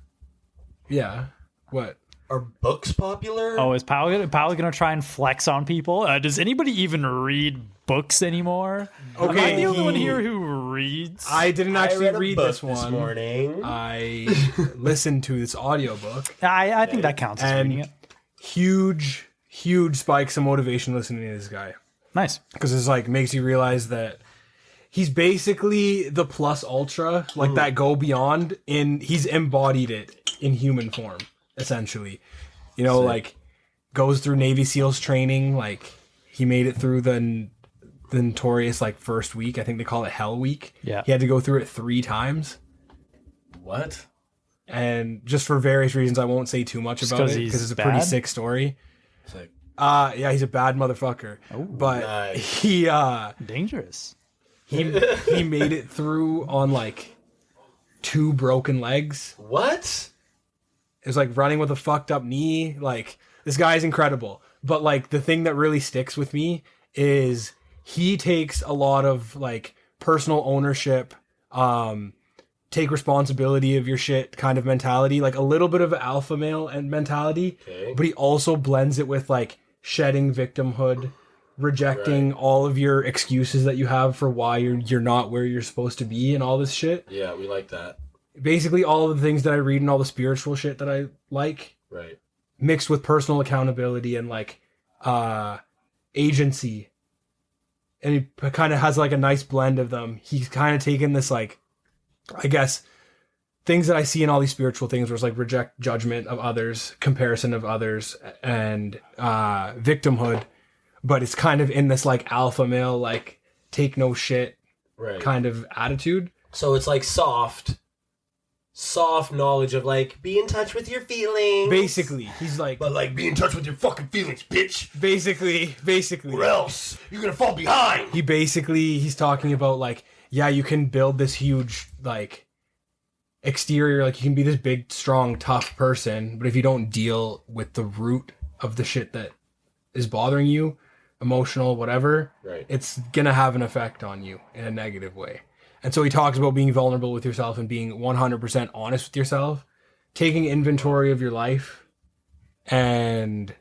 Yeah. What? Are books popular? Oh, is Powell gonna try and flex on people? Does anybody even read books anymore? Okay, Am I the only one here who reads? I didn't actually read a read book this one. morning. I listened to this audiobook. I think that counts as reading it. Huge spikes of motivation listening to this guy. Nice. Because it's like makes you realize that he's basically the plus ultra, like that go beyond he's embodied it in human form, essentially. You know, like goes through Navy SEALs training, like he made it through the notorious like first week. I think they call it Hell Week. Yeah. He had to go through it 3 times. What? And just for various reasons, I won't say too much about it because it's a pretty sick story. It's like, yeah, he's a bad motherfucker. But nice. he Dangerous. he made it through on like 2 broken legs. what? It was like running with a fucked up knee. Like, this guy's incredible. But like the thing that really sticks with me is he takes a lot of like personal ownership, take responsibility of your shit kind of mentality, like a little bit of alpha male and mentality, but he also blends it with like shedding victimhood, rejecting all of your excuses that you have for why you're not where you're supposed to be and all this shit. Yeah, we like that. Basically all of the things that I read and all the spiritual shit that I like, Right. mixed with personal accountability and like agency. And he kind of has like a nice blend of them. He's kind of taken this like, I guess, things that I see in all these spiritual things where it's like reject judgment of others, comparison of others, and victimhood. But it's kind of in this like alpha male, like take no shit kind of attitude. So it's like soft knowledge of like, be in touch with your feelings. Basically, he's like... But like, be in touch with your fucking feelings, bitch. Basically. Or else you're gonna fall behind. He's talking about like, yeah, you can build this huge like exterior, like you can be this big, strong, tough person, but if you don't deal with the root of the shit that is bothering you, emotional, whatever, it's gonna have an effect on you in a negative way. And so he talks about being vulnerable with yourself and being 100% honest with yourself, taking inventory of your life, and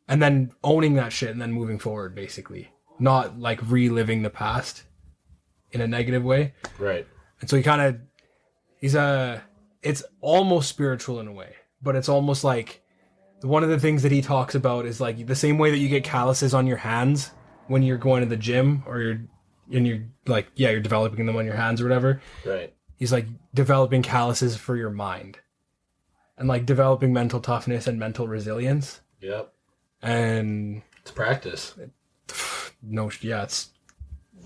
then owning that shit and then moving forward, basically. Not like reliving the past in a negative way. Right. And so it's almost spiritual in a way, but it's almost like one of the things that he talks about is like the same way that you get calluses on your hands when you're going to the gym or you're developing them on your hands or whatever. Right. He's like developing calluses for your mind and like developing mental toughness and mental resilience. Yep. And it's practice. It's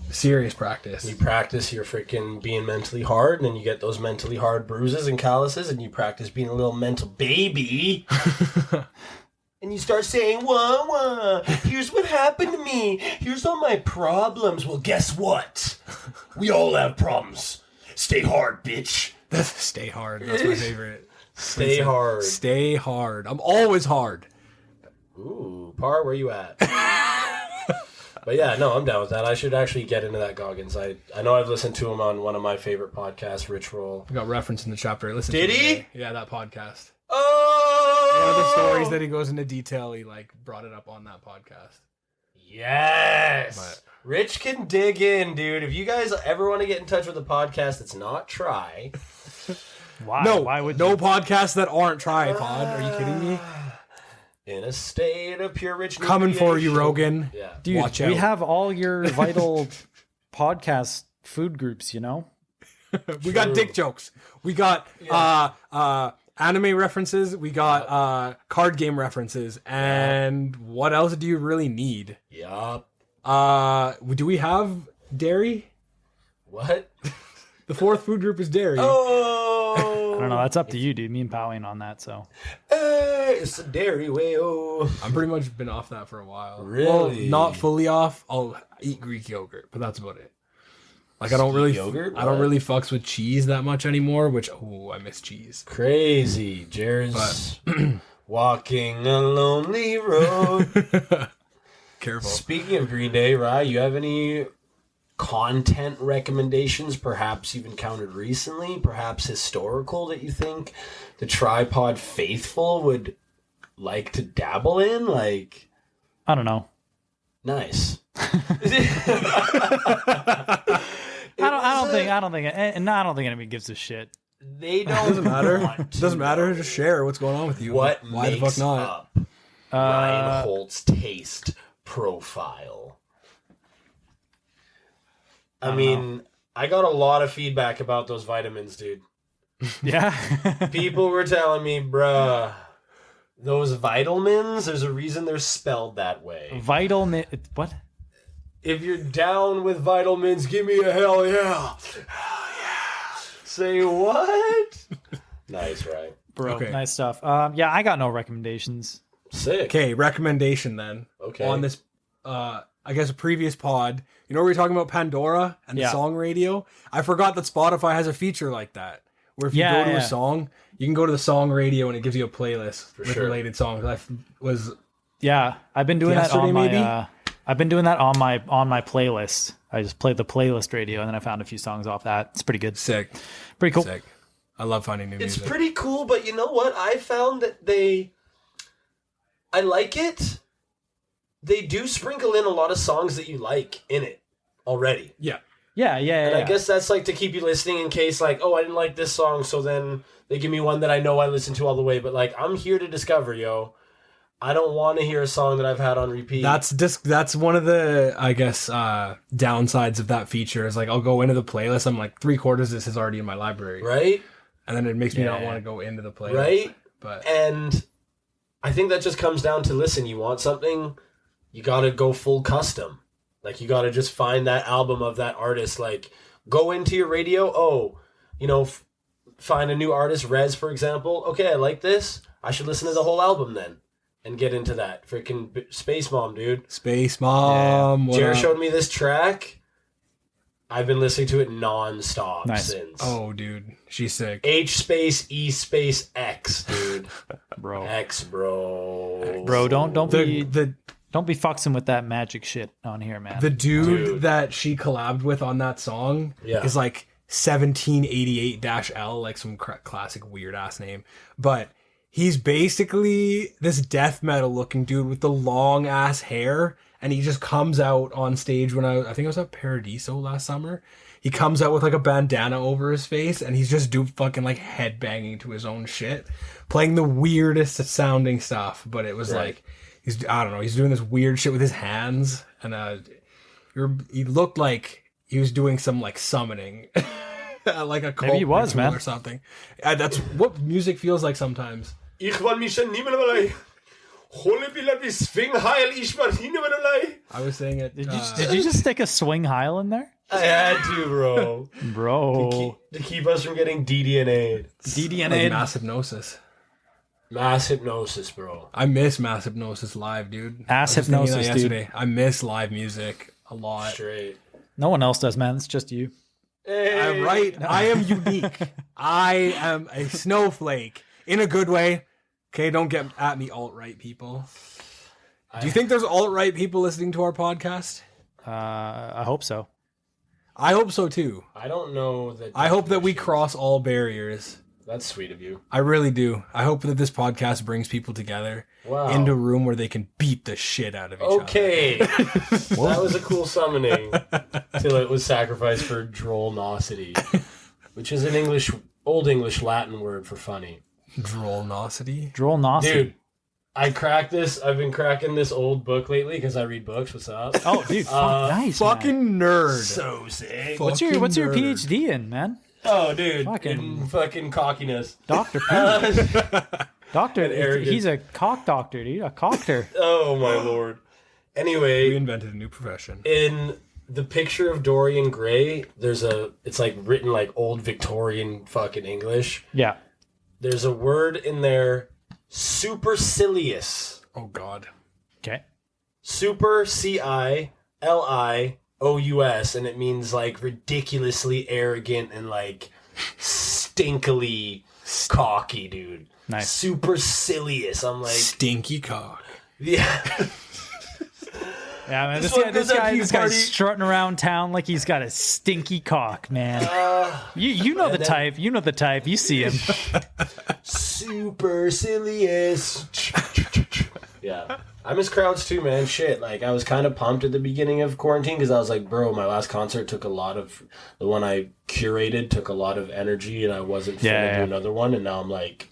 serious practice. You practice your freaking being mentally hard, and then you get those mentally hard bruises and calluses, and you practice being a little mental baby. And you start saying, wah, here's what happened to me. Here's all my problems. Well, guess what? We all have problems. Stay hard, bitch. Stay hard. That's my favorite. Stay hard. Stay hard. I'm always hard. Ooh, Par, where you at? But yeah, no, I'm down with that. I should actually get into that Goggins. I know I've listened to him on one of my favorite podcasts, Rich Roll. I got referenced in the chapter. Did he? Yeah, that podcast. Oh! One of the stories that he goes into detail, he like brought it up on that podcast. Yes! But Rich can dig in, dude. If you guys ever want to get in touch with a podcast that's not Try, Why? No, Why would no you? podcasts that aren't TriPod. Are you kidding me? In a state of pure rich Coming for you, inebriation. Rogan. Yeah. Dude, Watch we out. have all your vital podcast food groups, you know? We got dick jokes. We got anime references. We got card game references. And what else do you really need? Yup. Do we have dairy? What? The fourth food group is dairy. Oh. I don't know. That's up to you, dude. Me and Pow ain't on that, so. It's a dairy way. Oh. I'm pretty much been off that for a while. Really? Well, not fully off. I'll eat Greek yogurt, but that's about it. Like I don't really fucks with cheese that much anymore, which I miss cheese. Crazy. Jared's walking a lonely road. Careful. Speaking of Green Day, Rye, you have any content recommendations, perhaps you've encountered recently, perhaps historical, that you think the TriPod faithful would like to dabble in? Like, I don't know. nice. I don't think anybody gives a shit. They don't. Doesn't matter. want to Doesn't matter. know Just share what's going on with you. What Why makes the fuck not? up Ryan Holt's taste profile? I mean, I got a lot of feedback about those vitamins, dude. Yeah. People were telling me, bruh, those vitamins, there's a reason they're spelled that way. What? If you're down with vitamins, give me a hell yeah. Hell yeah. Say what? Nice, right? Bro, Okay. nice stuff. Yeah, I got no recommendations. Sick. Okay, recommendation then. Okay. On this, I guess a previous pod. You know, we were talking about Pandora and the Yeah. song radio. I forgot that Spotify has a feature like that, where if you Yeah, go to yeah. a song, you can go to the song radio and it gives you a playlist with sure. related songs. Yeah, I've been doing that Yesterday, on my. maybe? I've been doing that on my playlist. I just played the playlist radio, and then I found a few songs off that. It's pretty good. sick. Pretty cool. Sick. I love finding new It's music. pretty cool, but you know what? I found that I like it. They do sprinkle in a lot of songs that you like in it already. Yeah. Yeah. And I guess that's like to keep you listening in case like, oh, I didn't like this song, so then they give me one that I know I listen to all the way. But like, I'm here to discover, yo. I don't want to hear a song that I've had on repeat. That's one of the, I guess, downsides of that feature is like I'll go into the playlist. I'm like 3/4 of this is already in my library. right? And then it makes me not Yeah. want to go into the playlist. Right? But And I think that just comes down to, listen, you want something, you got to go full custom. Like, you got to just find that album of that artist. Like, go into your radio. Oh, find a new artist, Rez, for example. Okay, I like this. I should listen to the whole album then and get into that. Freaking Space Mom, dude. Space Mom. what Jared up? showed me this track. I've been listening to it nonstop Nice. since. Oh, dude. She's sick. H space E space X, dude. bro. X, bro. Bro, don't be The fucksing with that magic shit on here, man. the dude, Dude. that she collabed with on that song Yeah. is like 1788-L, like some classic weird ass name. But he's basically this death metal looking dude with the long ass hair, and he just comes out on stage when I think I was at Paradiso last summer. He comes out with like a bandana over his face, and he's just fucking like headbanging to his own shit, playing the weirdest sounding stuff. But it was Right. like he's doing this weird shit with his hands, and he looked like he was doing some like summoning, like a cult Maybe he was, ritual man. or something. That's what music feels like sometimes. Ich will mich nicht mehr allein. Hole wieder die Swingheil, ich war nicht mehr allein. I was saying it. Did you just stick a swing heil in there, I had to, bro. bro? To keep us from getting DDNA'd. like DDNA. mass hypnosis. Mass hypnosis, bro. I miss mass hypnosis live, dude. Ass I was thinking that hypnosis, dude. yesterday. I miss live music a lot. Straight. No one else does, man. It's just you. Hey. I'm right. I am unique. I am a snowflake in a good way. Okay, don't get at me, alt-right people. Do you think there's alt-right people listening to our podcast? I hope so. I hope so too. I don't know that. I hope that we cross all barriers. That's sweet of you. I really do. I hope that this podcast brings people together Wow. into a room where they can beat the shit out of each other. Okay. That was a cool summoning till it was sacrificed for drollnosity, which is an English Old English Latin word for funny. Drollnosity. Drollnosity. Dude, I cracked this. I've been cracking this old book lately because I read books. What's up? Oh, dude, nice. Fucking nerd. So sick. What's your PhD in, man? Oh, dude. Fucking- In fucking cockiness. Dr. P. Doctor, arrogant. he's a cock doctor, dude. A cockter. Oh, my lord. We Anyway, invented a new profession. in the picture of Dorian Gray, it's like written like old Victorian fucking English. Yeah. There's a word in there, supercilious. Oh God. Okay. Super Cilious, and it means like ridiculously arrogant and like stinkily cocky, dude. Nice. Supercilious. I'm like, Stinky cock. yeah. Yeah, man. This This, one guy, goes this, out guy, to you, this guy's party. strutting around town like he's got a stinky cock, man. You know the then- type. You know the type. You see him. Supercilious. Yeah. I miss crowds too, man. Shit. Like, I was kind of pumped at the beginning of quarantine because I was like, bro, my last concert took a lot of, the one I curated took a lot of energy and I wasn't feeling to do another one. And now I'm like,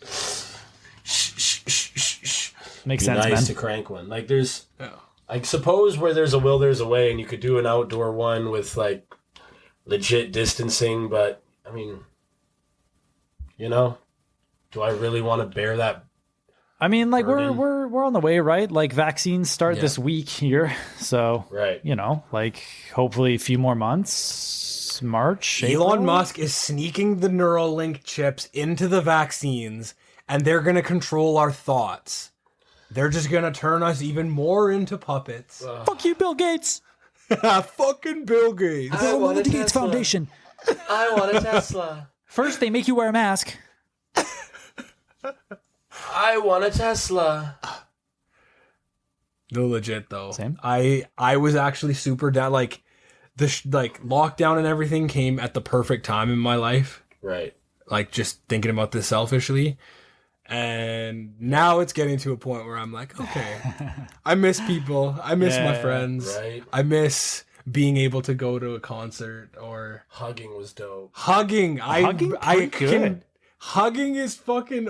Makes be sense, nice man. to crank one. Like, there's, Yeah. I suppose where there's a will, there's a way, and you could do an outdoor one with like legit distancing. But I mean, you know, do I really want to bear that? I mean, like burden? we're on the way, right? Like vaccines start this week here, so Right. you know, like hopefully a few more months. March. Elon April? Musk is sneaking the Neuralink chips into the vaccines, and they're gonna control our thoughts. They're just gonna turn us even more into puppets. Fuck you, Bill Gates. Fucking Bill Gates. I Bill want a Gates Tesla. Foundation. I want a Tesla. First, they make you wear a mask. I want a Tesla. No, legit though. Same. I was actually super down. Like the lockdown and everything came at the perfect time in my life. Right. Like just thinking about this selfishly. And now it's getting to a point where I'm like, okay, I miss people. I miss my Yeah, friends. right. I miss being able to go to a concert or Hugging was dope. hugging. Hugging? I Pretty can. good. Hugging is fucking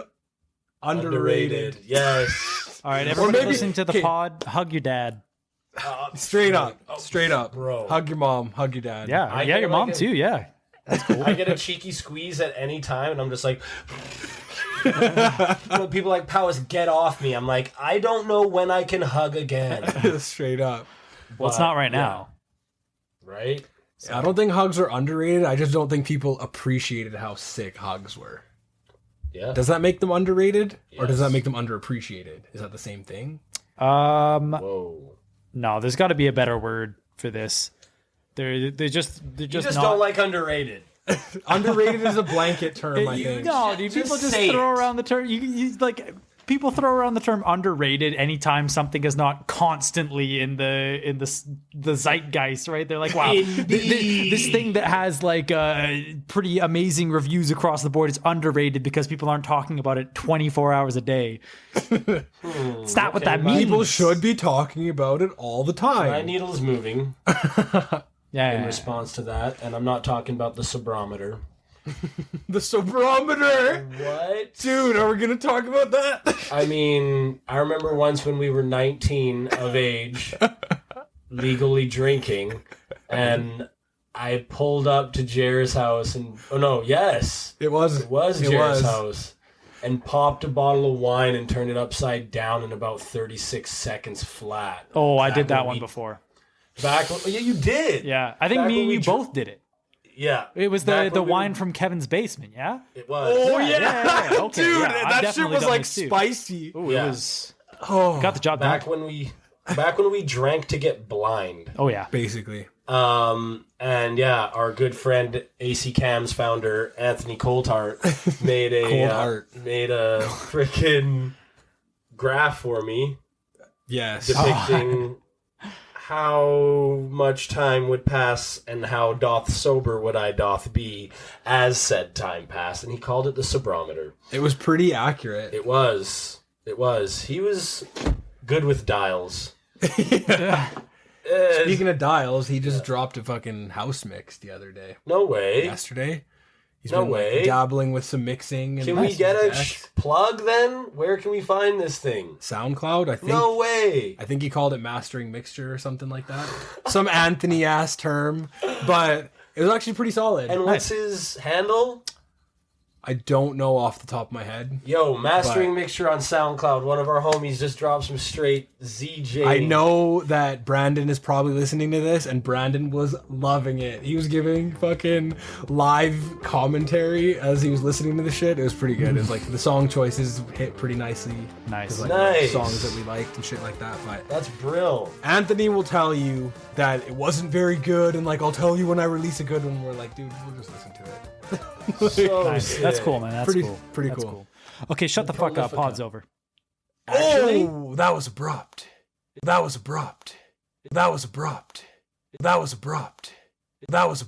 underrated. Yes. All right, everybody maybe- listening to the okay. pod, hug your dad. Straight up. Straight up. Bro. Hug your mom. Hug your dad. Yeah, I yeah, get your like mom a- too. Yeah. I get a cheeky squeeze at any time, and I'm just like, when people are like, Powys, get off me. I'm like, I don't know when I can hug again. Straight up. Well, it's not right now. Right? I don't think hugs are underrated. I just don't think people appreciated how sick hugs were. Yeah. Does that make them underrated? Or does Yes. that make them underappreciated? Is that the same thing? Whoa. No, there's got to be a better word for this. They're just You just not, don't like underrated. Underrated is a blanket term, I think. No, dude, Just people just say throw it. around the term. You like people throw around the term underrated anytime something is not constantly in the zeitgeist, right? They're like, wow, this thing that has like pretty amazing reviews across the board is underrated because people aren't talking about it 24 hours a day. It's not what that means. People should be talking about it all the My time. needle's moving yeah, in response to that, and I'm not talking about the subrometer. The subrometer! What? Dude, are we going to talk about that? I mean, I remember once when we were 19 of age, legally drinking, and I pulled up to Jared's house and It was. it was It Jared's was. house, and popped a bottle of wine and turned it upside down in about 36 seconds flat. Oh, I did Back that when one we- before. Back when, yeah, you did. Yeah, I think Back me when and we you dr- both did it. Yeah. It was Back the when we wine were- from Kevin's basement. Yeah. It was. Oh, Yeah, yeah. okay, Dude, yeah, I've that shit definitely was done like this too. spicy. Ooh, Yeah. it was Oh, got the job Back done. when we drank to get blind. Oh yeah. basically. And yeah, our good friend AC Cam's founder Anthony Coulthart made a freaking graph for me Yes. depicting how much time would pass and how doth sober would I doth be as said time passed, and he called it the subrometer. It was pretty accurate. It was. He was good with dials. Speaking of dials, he just dropped a fucking house mix the other day. No way. Yesterday. He's No been like, way. dabbling with some mixing. And Can we get a decks. plug then? Where can we find this thing? SoundCloud? I think. No way. I think he called it mastering mixture or something like that. Some Anthony ass term, but it was actually pretty solid. And what's his handle? I don't know off the top of my head. Yo, Mastering Mixture on SoundCloud. One of our homies just dropped some straight ZJ. I know that Brandon is probably listening to this, and Brandon was loving it. He was giving fucking live commentary as he was listening to the shit. It was pretty good. It was like the song choices hit pretty nicely. Nice. Like, Nice. songs that we liked and shit like that. But That's brill. Anthony will tell you that it wasn't very good, and like I'll tell you when I release a good one. We're like, dude, we'll just listen to it. So Nice. sick. That's cool, man. That's Pretty- cool. pretty That's cool. Okay, shut the fuck up. Prolifica. Pod's over. Oh, that was abrupt. That was abrupt. That was abrupt. That was abrupt. That was